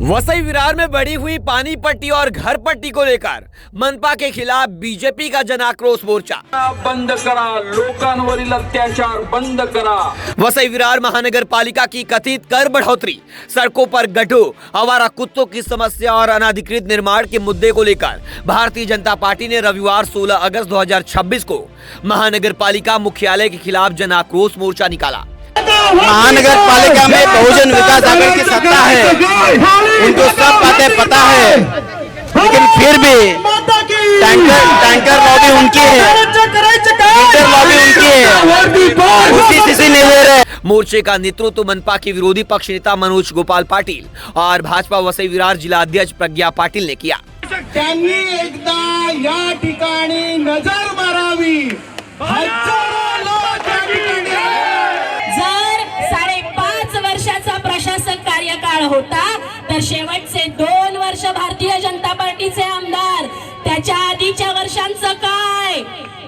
वसई विरार में बढ़ी हुई पानी पट्टी और घर पट्टी को लेकर मनपा के खिलाफ बीजेपी का जन आक्रोश मोर्चा। बंद करा, लोकांवरील अत्याचार बंद करा। वसई विरार महानगर पालिका की कथित कर बढ़ोतरी, सड़कों पर गड्ढों, आवारा कुत्तों की समस्या और अनाधिकृत निर्माण के मुद्दे को लेकर भारतीय जनता पार्टी ने रविवार 16 अगस्त 2026 को महानगर पालिका मुख्यालय के खिलाफ जन आक्रोश मोर्चा निकाला। महानगर पालिका में बहुजन विकास आघाड़ी की सत्ता है, उनको सब बातें पता है, लेकिन फिर भी टैंकर लॉबी उनकी है, मीटर लॉबी उनकी है, उसी स्थिति नहीं दे रहे। मोर्चे का नेतृत्व मनपा के विरोधी पक्ष नेता मनोज गोपाल पाटिल और भाजपा वसई विरार जिला अध्यक्ष प्रज्ञा पाटिल ने किया। त्यांनी एकदा या ठिकाणी नजर मारावी। जर 5.5 वर्षाचा प्रशासक कार्यकाळ होता तर शेवटचे 2 वर्ष भारतीय जनता पार्टीचे आमदार, त्याच्या आधीच्या वर्षांचं काय,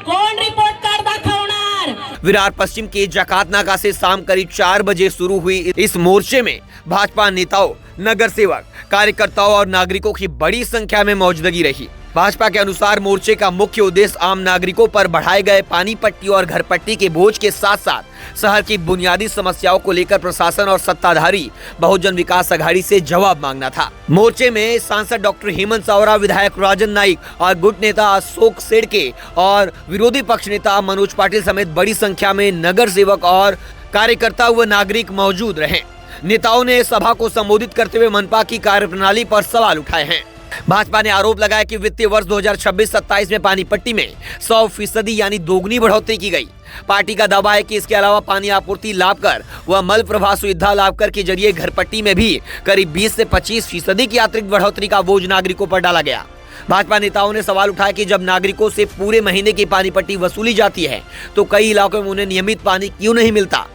कोण रिपोर्ट कार्ड दाखवणार? विरार पश्चिम के जकात नाका से शाम करीब 4 बजे शुरू हुई इस मोर्चे में भाजपा नेताओं, नगर सेवक, कार्यकर्ताओं और नागरिकों की बड़ी संख्या में मौजूदगी रही। भाजपा के अनुसार मोर्चे का मुख्य उद्देश्य आम नागरिकों पर बढ़ाए गए पानी पट्टी और घर पट्टी के बोझ के साथ साथ शहर की बुनियादी समस्याओं को लेकर प्रशासन और सत्ताधारी बहुजन विकास आघाड़ी से जवाब मांगना था। मोर्चे में सांसद डॉक्टर हेमंत सावरा, विधायक राजन नाइक और गुट नेता अशोक सेड़के और विरोधी पक्ष नेता मनोज पाटिल समेत बड़ी संख्या में नगर सेवक और कार्यकर्ता व नागरिक मौजूद रहे। नेताओं ने सभा को संबोधित करते हुए मनपा की कार्यप्रणाली पर सवाल उठाए हैं। भाजपा ने आरोप लगाया कि वित्तीय वर्ष 2026-27 में पानी पट्टी में 100% यानी दोगुनी बढ़ोतरी की गई। पार्टी का दावा है कि इसके अलावा पानी आपूर्ति लाभकर व मल प्रवाह सुविधा लाभकर के जरिए घर पट्टी में भी करीब 20 से 25% की अतिरिक्त बढ़ोतरी का बोझ नागरिकों पर डाला गया। भाजपा नेताओं ने सवाल उठाया कि जब नागरिकों से पूरे महीने की पानी पट्टी वसूली जाती है तो कई इलाकों में उन्हें नियमित पानी क्यों नहीं मिलता।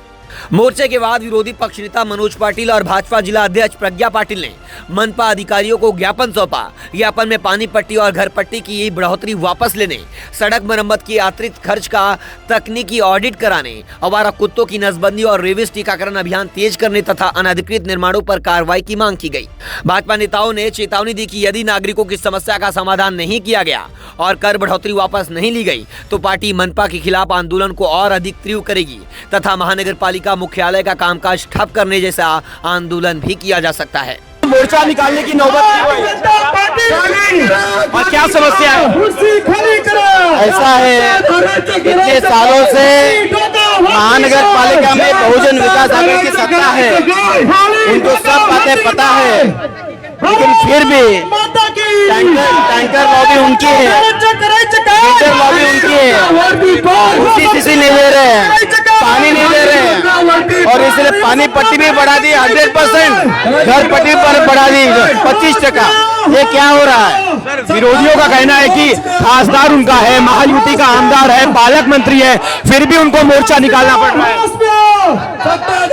मोर्चे के बाद विरोधी पक्ष नेता मनोज पाटिल और भाजपा जिला अध्यक्ष प्रज्ञा पाटिल ने मनपा अधिकारियों को ज्ञापन सौंपा। ज्ञापन में पानी पट्टी और घर पट्टी की बढ़ोतरी वापस लेने, सड़क मरम्मत की अतिरिक्त खर्च का तकनीकी ऑडिट कराने, आवारा कुत्तों की नसबंदी और रेबीज टीकाकरण अभियान तेज करने तथा अनाधिकृत निर्माणों पर कार्रवाई की मांग की गई। भाजपा नेताओं ने चेतावनी दी कि यदि नागरिकों की समस्या का समाधान नहीं किया गया और कर बढ़ोतरी वापस नहीं ली गई तो पार्टी मनपा के खिलाफ आंदोलन को और अधिक तीव्र करेगी तथा महानगर पालिका मुख्यालय का कामकाज ठप करने जैसा आंदोलन भी किया जा सकता है। मोर्चा निकालने की नौबत और क्या समस्या है? ऐसा है, इतने सालों से महानगर पालिका में बहुजन विकास आघाड़ी की सत्ता है, उनको सब बातें पता है, लेकिन फिर भी टैंकर लॉबी उनकी है, मीटर लॉबी उनकी है, उसी स्थिति नहीं दे रहे हैं, पानी नहीं दे रहे हैं और इसलिए पानी पट्टी भी बढ़ा दी 100%, घर पट्टी पर बढ़ा दी 25%। ये क्या हो रहा है? विरोधियों का कहना है कि खासदार उनका है, महायुति का आमदार है, पालक मंत्री है, फिर भी उनको मोर्चा निकालना पड़ रहा है।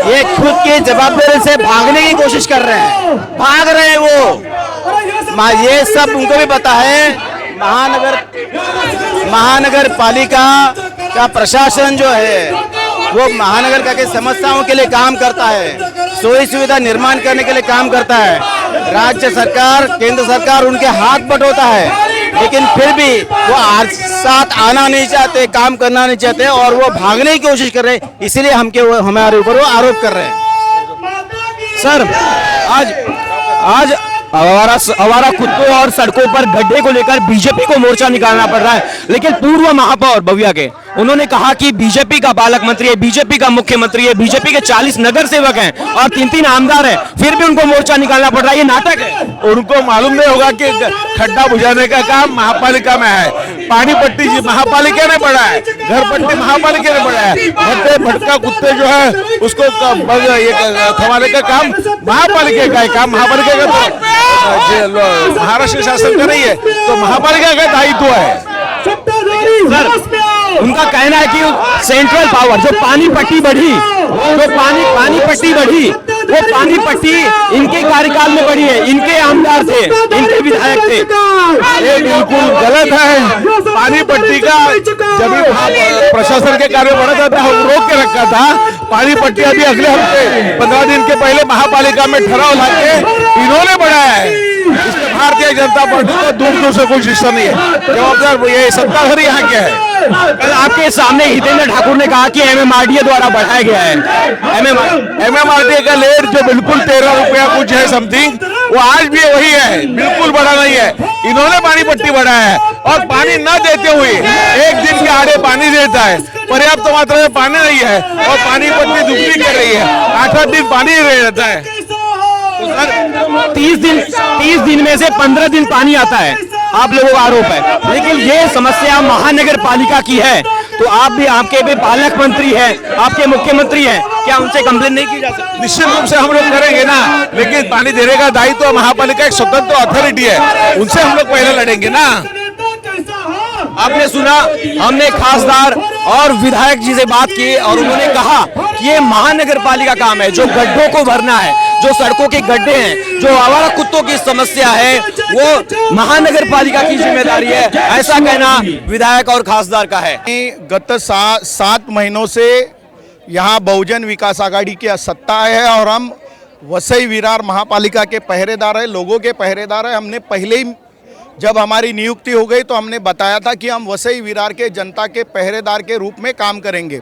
ये खुद की जवाबदारी से भागने की कोशिश कर रहे हैं, भाग रहे हैं वो। ये सब उनको भी पता है। महानगर पालिका का प्रशासन जो है वो महानगर का के समस्याओं के लिए काम करता है, सोई सुविधा निर्माण करने के लिए काम करता है। राज्य सरकार, केंद्र सरकार उनके हाथ बटोता है, लेकिन फिर भी वो साथ आना नहीं चाहते, काम करना नहीं चाहते और वो भागने की कोशिश कर रहे हैं। इसीलिए हमारे ऊपर वो आरोप कर रहे हैं। सर, आज आवारा कुत्तों और सड़कों पर गड्ढे को लेकर बीजेपी को मोर्चा निकालना पड़ रहा है, लेकिन पूर्व महापौर बविया के उन्होंने कहा कि बीजेपी का पालक मंत्री है, बीजेपी का मुख्यमंत्री है, बीजेपी के 40 नगर सेवक हैं और 3-3 आमदार हैं, फिर भी उनको मोर्चा निकालना पड़ रहा है। ये नाटक है। उनको मालूम नहीं होगा कि खड्डा बुझाने का काम महापालिका में है, पानी पट्टी महापालिका ने बढ़ा है, घर पट्टी महापालिका ने बढ़ा है, भट्टे भटका कुत्ते जो है उसको थमाने का काम महापालिका का है। काम महापालिका का महाराष्ट्र शासन का नहीं है, तो महापालिका का दायित्व है। सर, उनका कहना है कि सेंट्रल पावर जो पानी पट्टी बढ़ी, वो पानी पट्टी इनके कार्यकाल में बढ़ी है, इनके आमदार थे, इनके विधायक थे। ये बिल्कुल गलत है। पानी पट्टी का जब प्रशासन के कार्य बढ़ा था रोक के रखा था। पानी पट्टी अभी अगले हफ्ते 15 दिन के पहले महापालिका में ठहराव लाके इन्होंने बढ़ाया जनता पार्टी का दूर दूर से कोई रिश्ता नहीं है। जवाबदार ये सत्ताधारी यहाँ क्या है। कल आपके सामने हितेंद्र ठाकुर ने कहा कि एमएमआरडीए द्वारा बढ़ाया गया है। एमएमआरडीए का रेट जो बिल्कुल 13 रुपया कुछ है समथिंग, वो आज भी वही है, बिल्कुल बढ़ा नहीं है। इन्होंने पानी पट्टी बढ़ाया है और पानी न देते हुए एक दिन के आड़े पानी देता है, पर्याप्त मात्रा में पानी नहीं है और पानी पट्टी दुगनी कर रही है। 8 दिन पानी नहीं रहता है। तो सर 30 दिन में से 15 दिन पानी आता है, आप लोगों का आरोप है, लेकिन ये समस्या महानगर पालिका की है। तो आप भी, आपके भी पालक मंत्री हैं, आपके मुख्यमंत्री हैं, क्या उनसे कंप्लेन नहीं की जा सकती? निश्चित रूप से हम लोग करेंगे ना, लेकिन पानी देने का दायित्व तो महापालिका एक स्वतंत्र अथॉरिटी है, उनसे हम लोग पहले लड़ेंगे ना। आपने सुना, हमने खासदार और विधायक जी से बात की और उन्होंने कहा कि ये महानगर पालिका काम है, जो गड्ढों को भरना है, जो सड़कों के गड्ढे हैं, जो आवारा कुत्तों की समस्या है, वो महानगर पालिका की जिम्मेदारी है। ऐसा कहना विधायक और खासदार का है। गत 7 महीनों से यहाँ बहुजन विकास आघाड़ी की सत्ता है और हम वसई विरार महापालिका के पहरेदार हैं, लोगों के पहरेदार हैं। हमने पहले ही जब हमारी नियुक्ति हो गई तो हमने बताया था कि हम वसई विरार के जनता के पहरेदार के रूप में काम करेंगे।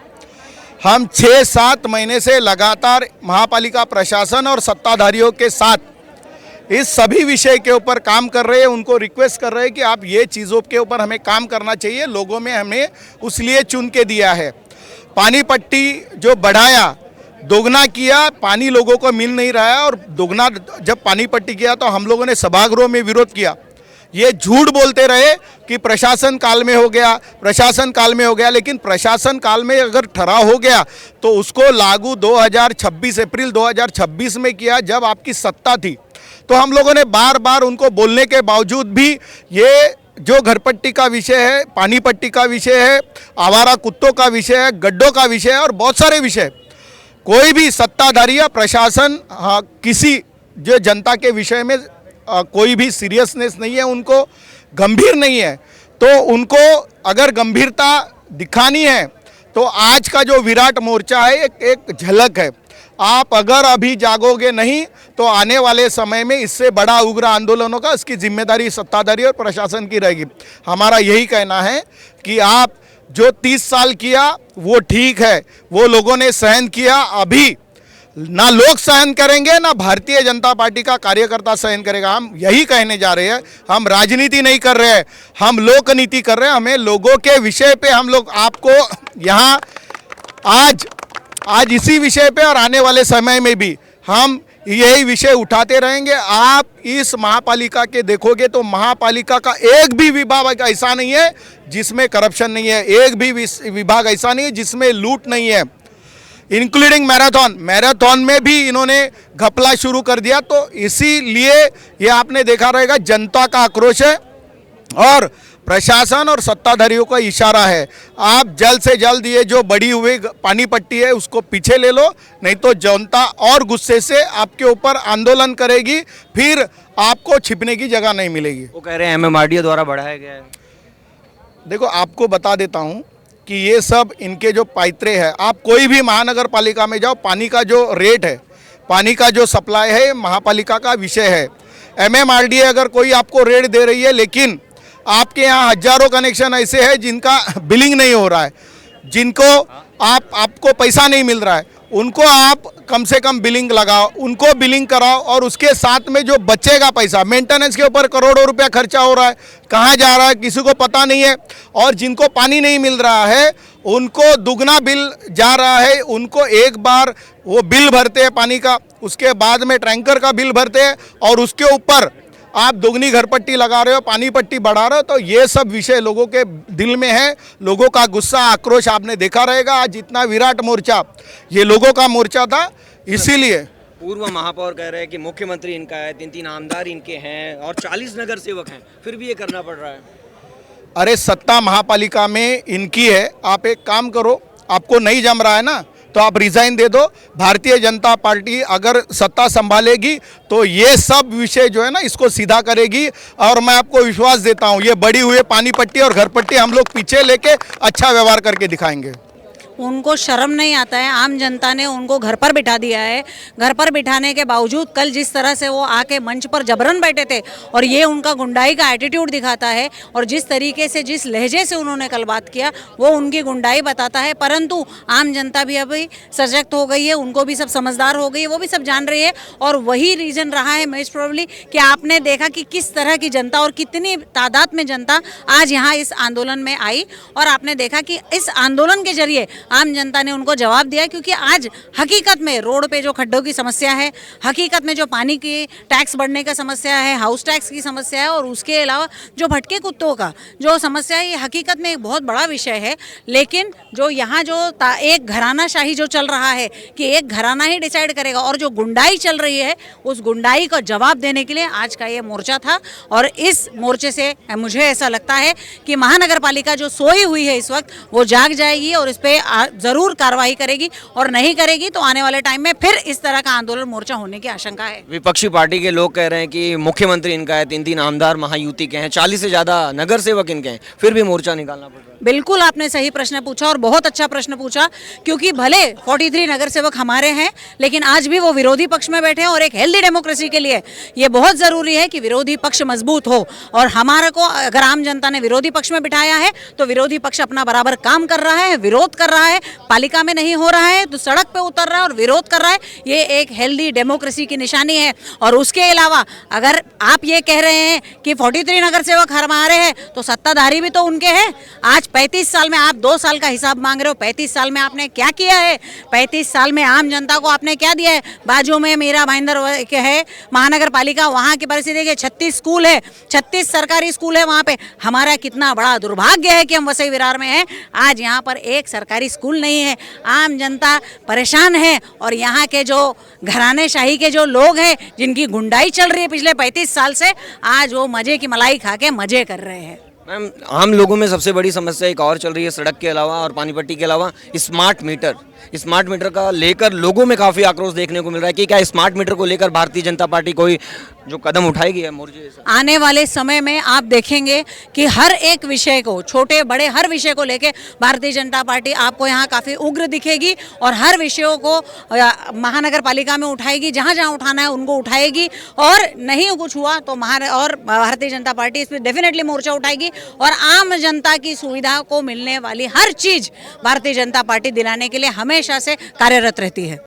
हम 6-7 महीने से लगातार महापालिका प्रशासन और सत्ताधारियों के साथ इस सभी विषय के ऊपर काम कर रहे हैं। उनको रिक्वेस्ट कर रहे हैं कि आप ये चीज़ों के ऊपर हमें काम करना चाहिए, लोगों में हमें उस लिए चुन के दिया है। पानी पट्टी जो बढ़ाया, दोगुना किया, पानी लोगों को मिल नहीं रहा है और दोगुना जब पानी पट्टी किया तो हम लोगों ने सभागृह में विरोध किया। ये झूठ बोलते रहे कि प्रशासन काल में हो गया, प्रशासन काल में हो गया, लेकिन प्रशासन काल में अगर ठहराव हो गया तो उसको लागू 2026 अप्रैल 2026 में किया, जब आपकी सत्ता थी। तो हम लोगों ने बार बार उनको बोलने के बावजूद भी ये जो घर पट्टी का विषय है, पानी पट्टी का विषय है, आवारा कुत्तों का विषय है, गड्ढों का विषय है और बहुत सारे विषय, कोई भी सत्ताधारी या प्रशासन किसी जो जनता के विषय में कोई भी सीरियसनेस नहीं है, उनको गंभीर नहीं है। तो उनको अगर गंभीरता दिखानी है तो आज का जो विराट मोर्चा है एक झलक है। आप अगर अभी जागोगे नहीं तो आने वाले समय में इससे बड़ा उग्र आंदोलनों का इसकी जिम्मेदारी सत्ताधारी और प्रशासन की रहेगी। हमारा यही कहना है कि आप जो 30 साल किया वो ठीक है, वो लोगों ने सहन किया, अभी ना लोग सहन करेंगे ना भारतीय जनता पार्टी का कार्यकर्ता सहन करेगा। हम यही कहने जा रहे हैं, हम राजनीति नहीं कर रहे हैं, हम लोकनीति कर रहे हैं। हमें लोगों के विषय पे हम लोग आपको यहाँ आज इसी विषय पे और आने वाले समय में भी हम यही विषय उठाते रहेंगे। आप इस महापालिका के देखोगे तो महापालिका का एक भी विभाग ऐसा नहीं है जिसमें करप्शन नहीं है, एक भी विभाग ऐसा नहीं है जिसमें लूट नहीं है, इंक्लूडिंग मैराथन में भी इन्होंने घपला शुरू कर दिया। तो इसीलिए ये आपने देखा रहेगा जनता का आक्रोश है और प्रशासन और सत्ताधारियों का इशारा है। आप जल्द से जल्द ये जो बढ़ी हुई पानी पट्टी है उसको पीछे ले लो, नहीं तो जनता और गुस्से से आपके ऊपर आंदोलन करेगी, फिर आपको छिपने की जगह नहीं मिलेगी। वो कह रहे हैं एमएमआरडीए द्वारा बढ़ाया गया है। देखो, आपको बता देता हूँ कि ये सब इनके जो पाइत्रे हैं, आप कोई भी महानगर पालिका में जाओ, पानी का जो रेट है, पानी का जो सप्लाई है, महापालिका का विषय है। एमएमआरडीए अगर कोई आपको रेट दे रही है, लेकिन आपके यहाँ हजारों कनेक्शन ऐसे हैं जिनका बिलिंग नहीं हो रहा है, जिनको आपको पैसा नहीं मिल रहा है, उनको आप कम से कम बिलिंग लगाओ, उनको बिलिंग कराओ और उसके साथ में जो बचेगा पैसा, मेंटेनेंस के ऊपर करोड़ों रुपया खर्चा हो रहा है, कहाँ जा रहा है किसी को पता नहीं है। और जिनको पानी नहीं मिल रहा है उनको दुगना बिल जा रहा है, उनको एक बार वो बिल भरते हैं पानी का, उसके बाद में टैंकर का बिल भरते हैं और उसके ऊपर आप दोगुनी घर पट्टी लगा रहे हो, पानी पट्टी बढ़ा रहे हो। तो ये सब विषय लोगों के दिल में है, लोगों का गुस्सा आक्रोश आपने देखा रहेगा। आज इतना विराट मोर्चा ये लोगों का मोर्चा था, इसीलिए। पूर्व महापौर कह रहे हैं कि मुख्यमंत्री इनका है, 3-3 आमदार इनके हैं और 40 नगर सेवक हैं, फिर भी ये करना पड़ रहा है। अरे सत्ता महापालिका में इनकी है, आप एक काम करो, आपको नहीं जम रहा है ना तो आप रिजाइन दे दो। भारतीय जनता पार्टी अगर सत्ता संभालेगी तो ये सब विषय जो है ना इसको सीधा करेगी और मैं आपको विश्वास देता हूँ ये बढ़ी हुई पानी पट्टी और घर पट्टी हम लोग पीछे लेके अच्छा व्यवहार करके दिखाएंगे। उनको शर्म नहीं आता है। आम जनता ने उनको घर पर बिठा दिया है। घर पर बिठाने के बावजूद कल जिस तरह से वो आके मंच पर जबरन बैठे थे और ये उनका गुंडाई का एटीट्यूड दिखाता है, और जिस तरीके से जिस लहजे से उन्होंने कल बात किया वो उनकी गुंडाई बताता है। परंतु आम जनता भी अभी सशक्त हो गई है, उनको भी सब समझदार हो गई है, वो भी सब जान रही है। और वही रीज़न रहा है मोस्ट प्रोबेबली कि आपने देखा कि किस तरह की जनता और कितनी तादाद में जनता आज यहाँ इस आंदोलन में आई, और आपने देखा कि इस आंदोलन के जरिए आम जनता ने उनको जवाब दिया। क्योंकि आज हकीकत में रोड पे जो खड्डों की समस्या है, हकीकत में जो पानी की टैक्स बढ़ने का समस्या है, हाउस टैक्स की समस्या है, और उसके अलावा जो भटके कुत्तों का जो समस्या है, ये हकीकत में एक बहुत बड़ा विषय है। लेकिन जो यहाँ जो एक घरानाशाही जो चल रहा है कि एक घराना ही डिसाइड करेगा, और जो गुंडाई चल रही है उस गुंडाई का जवाब देने के लिए आज का ये मोर्चा था। और इस मोर्चे से मुझे ऐसा लगता है कि महानगर पालिका जो सोई हुई है इस वक्त वो जाग जाएगी और इस पे जरूर कार्रवाई करेगी, और नहीं करेगी तो आने वाले टाइम में फिर इस तरह का आंदोलन मोर्चा होने की आशंका है। विपक्षी पार्टी के लोग कह रहे हैं कि मुख्यमंत्री इनका है, 3 आमदार महायुति के हैं, 40 से ज्यादा नगर सेवक इनके हैं, फिर भी मोर्चा निकालना पड़ रहा है। बिल्कुल आपने सही प्रश्न पूछा और बहुत अच्छा प्रश्न पूछा, क्योंकि भले 43 नगर सेवक हमारे हैं लेकिन आज भी वो विरोधी पक्ष में बैठे हैं। और एक हेल्दी डेमोक्रेसी के लिए ये बहुत ज़रूरी है कि विरोधी पक्ष मजबूत हो, और हमारे को अगर आम जनता ने विरोधी पक्ष में बिठाया है तो विरोधी पक्ष अपना बराबर काम कर रहा है, विरोध कर रहा है, पालिका में नहीं हो रहा है तो सड़क पे उतर रहा है और विरोध कर रहा है। ये एक हेल्दी डेमोक्रेसी की निशानी है। और उसके अलावा अगर आप ये कह रहे हैं कि 43 नगर सेवक हमारे हैं तो सत्ताधारी भी तो उनके हैं। आज 35 साल में आप 2 साल का हिसाब मांग रहे हो, 35 साल में आपने क्या किया है? 35 साल में आम जनता को आपने क्या दिया है? बाजू में मीरा भाईंदर के है महानगर पालिका, वहाँ की परिस्थिति देखिए, 36 स्कूल है, 36 सरकारी स्कूल है वहाँ पे। हमारा कितना बड़ा दुर्भाग्य है कि हम वसई विरार में हैं, आज यहाँ पर एक सरकारी स्कूल नहीं है। आम जनता परेशान है, और यहाँ के जो घरानेशाही के जो लोग हैं जिनकी गुंडाई चल रही है पिछले 35 साल से, आज वो मजे की मलाई खा के मजे कर रहे हैं। मैम, आम लोगों में सबसे बड़ी समस्या एक और चल रही है सड़क के अलावा और पानी पट्टी के अलावा, स्मार्ट मीटर। स्मार्ट मीटर का लेकर लोगों में काफ़ी आक्रोश देखने को मिल रहा है कि क्या स्मार्ट मीटर को लेकर भारतीय जनता पार्टी कोई जो कदम उठाएगी है मोर्चे? आने वाले समय में आप देखेंगे कि हर एक विषय को, छोटे बड़े हर विषय को लेके भारतीय जनता पार्टी आपको यहाँ काफ़ी उग्र दिखेगी, और हर विषयों को महानगर पालिका में उठाएगी, जहाँ जहाँ उठाना है उनको उठाएगी। और नहीं कुछ हुआ तो भारतीय जनता पार्टी इस पर डेफिनेटली मोर्चा उठाएगी, और आम जनता की सुविधा को मिलने वाली हर चीज़ भारतीय जनता पार्टी दिलाने के लिए हमेशा से कार्यरत रहती है।